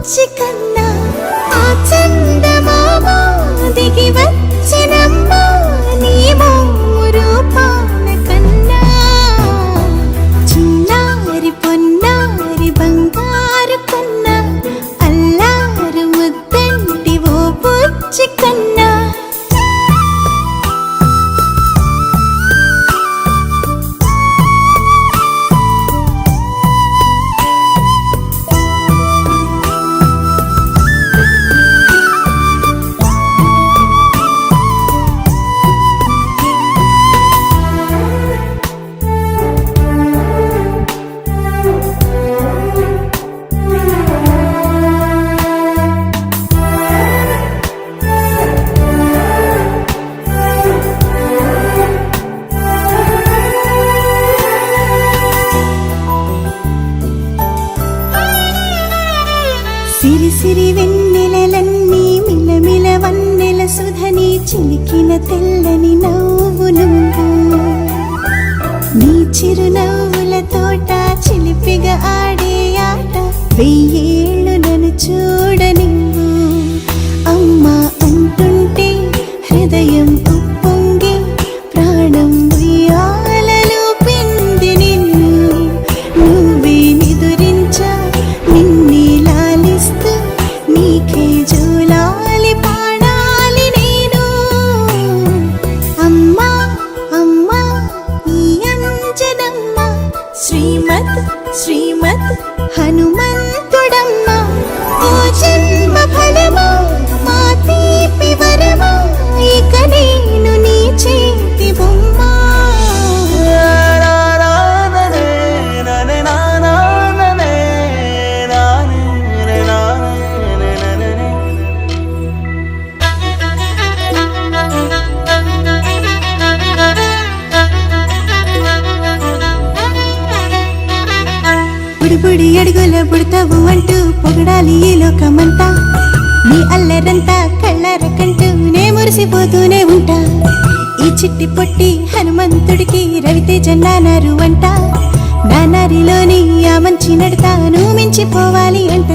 బుచ్చి కన్నా ఆ చందమామ దిగి వచ్చినమ్మా నీ రూపాల కన్నా చిన్నారి పొన్నారి బంగారు కన్నా అల్లారు ముద్దంటి ఓ బుచ్చి కన్నా సిరి సిరి వెన్నెలలన్నీ మిలమిల వన్నెల సుధని చిలికిన తెల్లని నవ్వు నువ్వు నీ చిరునవ్వుల తోట చిలిపిగా ఆడే ఆట వెయ్యేళ్ళు నన్ను చూడ నువ్వు అమ్మా అంటుంటే హృదయం ఉప్పొంగి ప్రాణం ఉయ్యాలలో పిండి నిన్ను నువ్వే నిదురించా నిన్నే లాలిస్తూ నీకే జోలాలి పాడాలి నేను అమ్మా అమ్మా ఈ అంజనమ్మ శ్రీమత్ శ్రీమత్ హనుమంతుడమ్మ ఓ జన్మ ఫలమా మా తీపి వరమా ఇక నేను నీ చేతి బొమ్మ బుడి అడుగుల బుడతావు అంటూ పొగడాలి ఈ లోకమంతా నీ అల్లరంతా కళ్ళారకంటూ నే మురిసిపోతూనే ఉంటా ఈ చిట్టి పొట్టి హనుమంతుడికి రవితేజ నానారు అంట నానారిలోని ఆ మంచి నడతాను మించిపోవాలి అంట